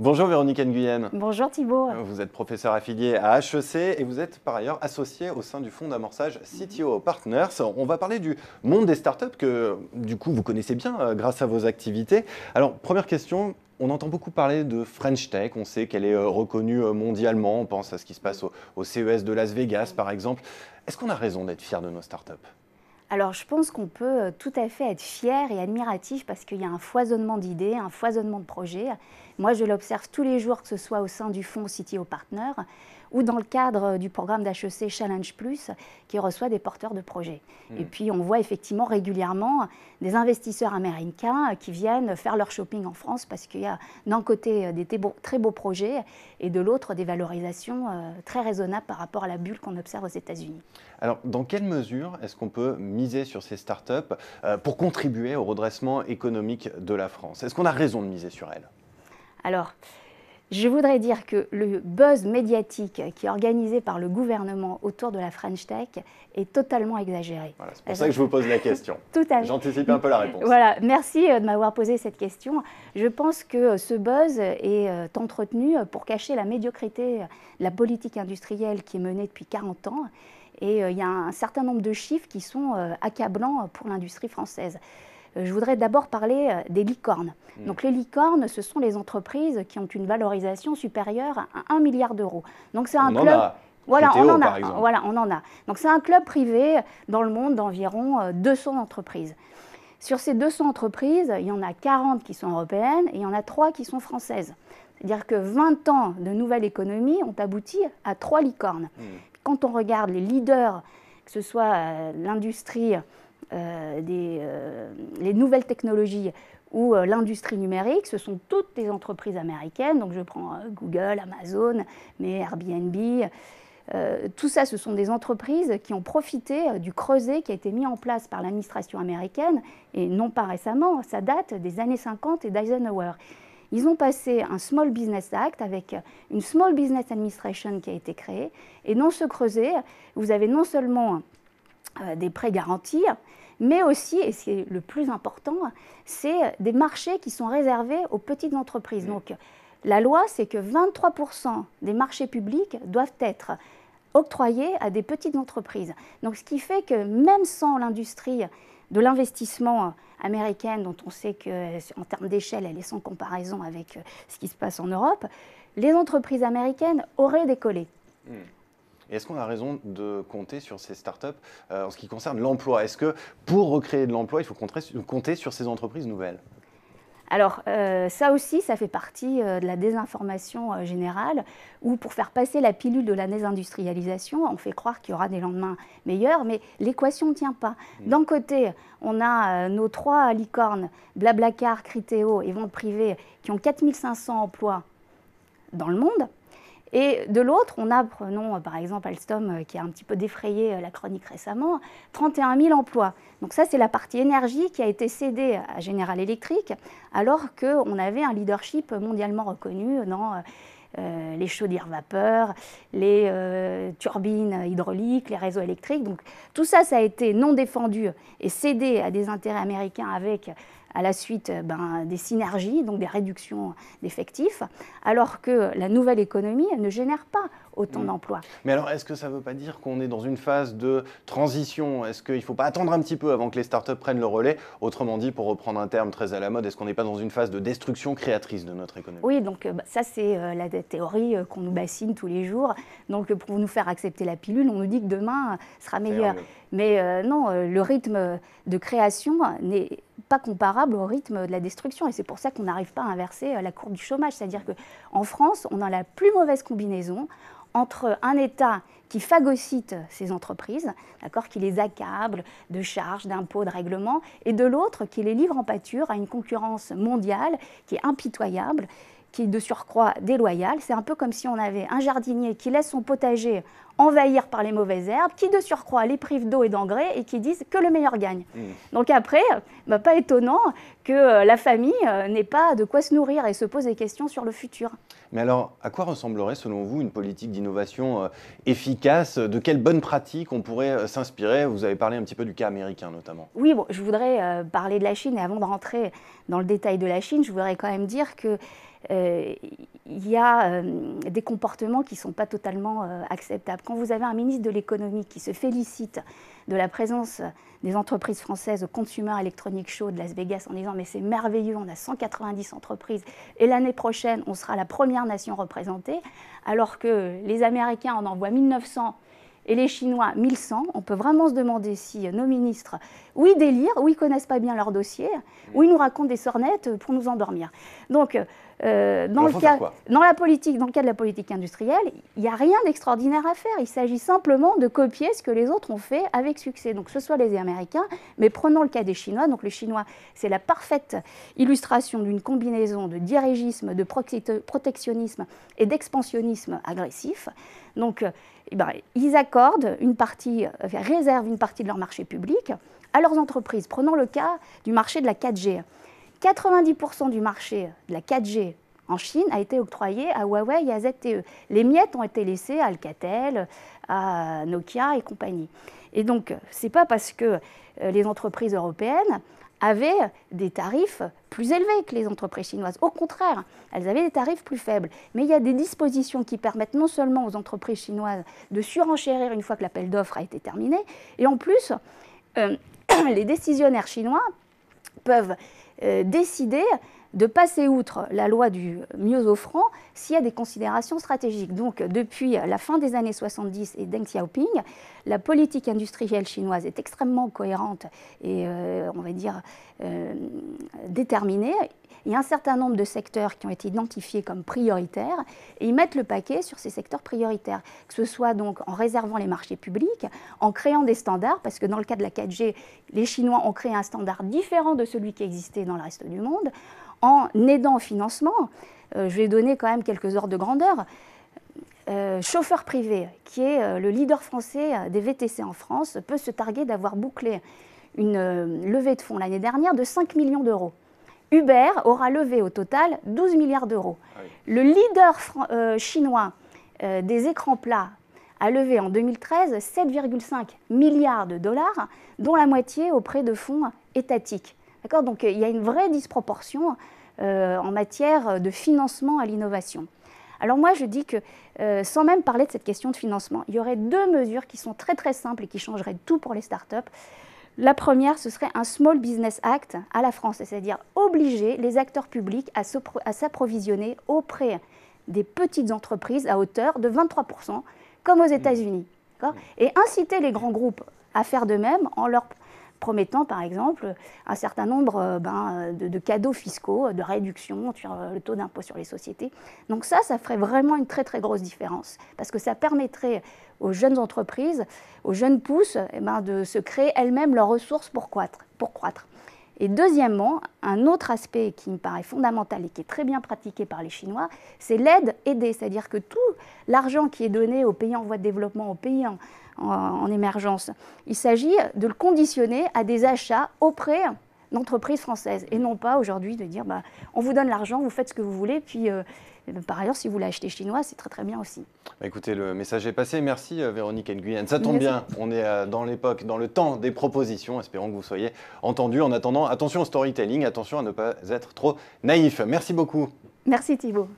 Bonjour Véronique Nguyen. Bonjour Thibault. Vous êtes professeur affilié à HEC et vous êtes par ailleurs associé au sein du fonds d'amorçage CTO Partners. On va parler du monde des startups que du coup vous connaissez bien grâce à vos activités. Alors première question, on entend beaucoup parler de French Tech, on sait qu'elle est reconnue mondialement, on pense à ce qui se passe au CES de Las Vegas par exemple. Est-ce qu'on a raison d'être fier de nos startups ? Alors je pense qu'on peut tout à fait être fier et admiratif parce qu'il y a un foisonnement d'idées, un foisonnement de projets. Moi je l'observe tous les jours, que ce soit au sein du fonds CTO Partners ou dans le cadre du programme d'HEC Challenge Plus qui reçoit des porteurs de projets. Et puis on voit effectivement régulièrement des investisseurs américains qui viennent faire leur shopping en France parce qu'il y a d'un côté des très beaux projets et de l'autre des valorisations très raisonnables par rapport à la bulle qu'on observe aux États-Unis. Alors, dans quelle mesure est-ce qu'on peut miser sur ces startups pour contribuer au redressement économique de la France? Est-ce qu'on a raison de miser sur elles? Alors, je voudrais dire que le buzz médiatique qui est organisé par le gouvernement autour de la French Tech est totalement exagéré. Voilà, c'est pour ça que je vous pose la question. Tout à fait. J'anticipe un peu la réponse. Voilà, merci de m'avoir posé cette question. Je pense que ce buzz est entretenu pour cacher la médiocrité de la politique industrielle qui est menée depuis 40 ans. Et il y a un certain nombre de chiffres qui sont accablants pour l'industrie française. Je voudrais d'abord parler des licornes. Donc les licornes, ce sont les entreprises qui ont une valorisation supérieure à 1 milliard d'euros. Donc c'est un club. Voilà, on en a. Voilà, on en a. Donc c'est un club privé dans le monde d'environ 200 entreprises. Sur ces 200 entreprises, il y en a 40 qui sont européennes et il y en a 3 qui sont françaises. C'est-à-dire que 20 ans de nouvelle économie ont abouti à 3 licornes. Quand on regarde les leaders, que ce soit l'industrie, les nouvelles technologies ou l'industrie numérique, ce sont toutes des entreprises américaines. Donc je prends Google, Amazon, mais Airbnb. Tout ça, ce sont des entreprises qui ont profité du creuset qui a été mis en place par l'administration américaine, et non pas récemment, ça date des années 50 et d'Eisenhower. Ils ont passé un Small Business Act avec une Small Business Administration qui a été créée. Et dans ce creuset, vous avez non seulement des prêts garantis, mais aussi, et c'est le plus important, c'est des marchés qui sont réservés aux petites entreprises. Donc la loi, c'est que 23% des marchés publics doivent être octroyés à des petites entreprises. Donc ce qui fait que même sans l'industrie de l'investissement américaine, dont on sait qu'en termes d'échelle, elle est sans comparaison avec ce qui se passe en Europe, les entreprises américaines auraient décollé. Et est-ce qu'on a raison de compter sur ces startups en ce qui concerne l'emploi? Est-ce que pour recréer de l'emploi, il faut compter sur ces entreprises nouvelles? Alors ça aussi, ça fait partie de la désinformation générale, où pour faire passer la pilule de la désindustrialisation, on fait croire qu'il y aura des lendemains meilleurs, mais l'équation ne tient pas. D'un côté, on a nos 3 licornes, Blablacar, Criteo et Vente Privée, qui ont 4500 emplois dans le monde. Et de l'autre, on a, prenons par exemple Alstom, qui a un petit peu défrayé la chronique récemment, 31 000 emplois. Donc ça, c'est la partie énergie qui a été cédée à General Electric, alors qu'on avait un leadership mondialement reconnu dans les chaudières vapeur, les turbines hydrauliques, les réseaux électriques. Donc tout ça, ça a été non défendu et cédé à des intérêts américains avec à la suite des synergies, donc des réductions d'effectifs, alors que la nouvelle économie, elle ne génère pas autant d'emplois. Mais alors, est-ce que ça ne veut pas dire qu'on est dans une phase de transition? Est-ce qu'il ne faut pas attendre un petit peu avant que les startups prennent le relais? Autrement dit, pour reprendre un terme très à la mode, est-ce qu'on n'est pas dans une phase de destruction créatrice de notre économie? Oui, donc ça c'est la théorie qu'on nous bassine tous les jours. Donc pour nous faire accepter la pilule, on nous dit que demain sera meilleur. Mais non, le rythme de création n'est pas comparable au rythme de la destruction. Et c'est pour ça qu'on n'arrive pas à inverser la courbe du chômage. C'est-à-dire qu'en France, on a la plus mauvaise combinaison entre un État qui phagocyte ces entreprises, qui les accable de charges, d'impôts, de règlements, et de l'autre qui les livre en pâture à une concurrence mondiale qui est impitoyable, qui est de surcroît déloyale. C'est un peu comme si on avait un jardinier qui laisse son potager envahir par les mauvaises herbes, qui de surcroît les prive d'eau et d'engrais et qui disent que le meilleur gagne. Donc après, pas étonnant que la famille n'ait pas de quoi se nourrir et se pose des questions sur le futur. Mais alors, à quoi ressemblerait selon vous une politique d'innovation efficace? De quelles bonnes pratiques on pourrait s'inspirer? Vous avez parlé un petit peu du cas américain notamment. Oui, bon, je voudrais parler de la Chine, et avant de rentrer dans le détail de la Chine, je voudrais quand même dire que il y a des comportements qui ne sont pas totalement acceptables. Quand vous avez un ministre de l'économie qui se félicite de la présence des entreprises françaises au Consumer Electronics Show de Las Vegas en disant « mais c'est merveilleux, on a 190 entreprises et l'année prochaine, on sera la première nation représentée », alors que les Américains en envoient 1900 et les Chinois 1100, on peut vraiment se demander si nos ministres, ou ils délirent, ou ils ne connaissent pas bien leur dossier, ou ils nous racontent des sornettes pour nous endormir. Donc, dans le cas de la politique industrielle, il n'y a rien d'extraordinaire à faire. Il s'agit simplement de copier ce que les autres ont fait avec succès. Donc, que ce soit les Américains, mais prenons le cas des Chinois. Donc, le Chinois, c'est la parfaite illustration d'une combinaison de dirigisme, de protectionnisme et d'expansionnisme agressif. Donc, ils accordent réservent une partie de leur marché public à leurs entreprises. Prenons le cas du marché de la 4G. 90% du marché de la 4G en Chine a été octroyé à Huawei et à ZTE. Les miettes ont été laissées à Alcatel, à Nokia et compagnie. Et donc, ce n'est pas parce que les entreprises européennes avaient des tarifs plus élevés que les entreprises chinoises. Au contraire, elles avaient des tarifs plus faibles. Mais il y a des dispositions qui permettent non seulement aux entreprises chinoises de surenchérir une fois que l'appel d'offres a été terminé, et en plus, les décisionnaires chinois peuvent décider de passer outre la loi du mieux offrant s'il y a des considérations stratégiques. Donc, depuis la fin des années 70 et Deng Xiaoping, la politique industrielle chinoise est extrêmement cohérente et, on va dire, déterminée. Il y a un certain nombre de secteurs qui ont été identifiés comme prioritaires et ils mettent le paquet sur ces secteurs prioritaires, que ce soit donc en réservant les marchés publics, en créant des standards, parce que dans le cas de la 4G, les Chinois ont créé un standard différent de celui qui existait dans le reste du monde, en aidant au financement. Je vais donner quand même quelques ordres de grandeur. Chauffeur privé, qui est le leader français des VTC en France, peut se targuer d'avoir bouclé une levée de fonds l'année dernière de 5 millions d'euros. Uber aura levé au total 12 milliards d'euros. Ah oui. Le leader chinois des écrans plats a levé en 2013 7,5 milliards de dollars, dont la moitié auprès de fonds étatiques. Donc il y a une vraie disproportion en matière de financement à l'innovation. Alors moi je dis que, sans même parler de cette question de financement, il y aurait deux mesures qui sont très très simples et qui changeraient tout pour les startups. La première, ce serait un Small Business Act à la France, c'est-à-dire obliger les acteurs publics à s'approvisionner auprès des petites entreprises à hauteur de 23%, comme aux États-Unis. Et inciter les grands groupes à faire de même en leur promettant, par exemple, un certain nombre de cadeaux fiscaux, de réduction sur le taux d'impôt sur les sociétés. Donc ça ferait vraiment une très très grosse différence, parce que ça permettrait aux jeunes entreprises, aux jeunes pousses, de se créer elles-mêmes leurs ressources pour croître. Et deuxièmement, un autre aspect qui me paraît fondamental et qui est très bien pratiqué par les Chinois, c'est l'aide aidée, c'est-à-dire que tout l'argent qui est donné aux pays en voie de développement, aux pays en émergence, il s'agit de le conditionner à des achats auprès d'entreprises françaises et non pas aujourd'hui de dire on vous donne l'argent, vous faites ce que vous voulez, puis par ailleurs si vous l'achetez chinois, c'est très très bien aussi. Écoutez, le message est passé. Merci Véronique Nguyen. Ça tombe bien, on est dans l'époque, dans le temps des propositions. Espérons que vous soyez entendus. En attendant, attention au storytelling, attention à ne pas être trop naïf. Merci beaucoup. Merci Thibault.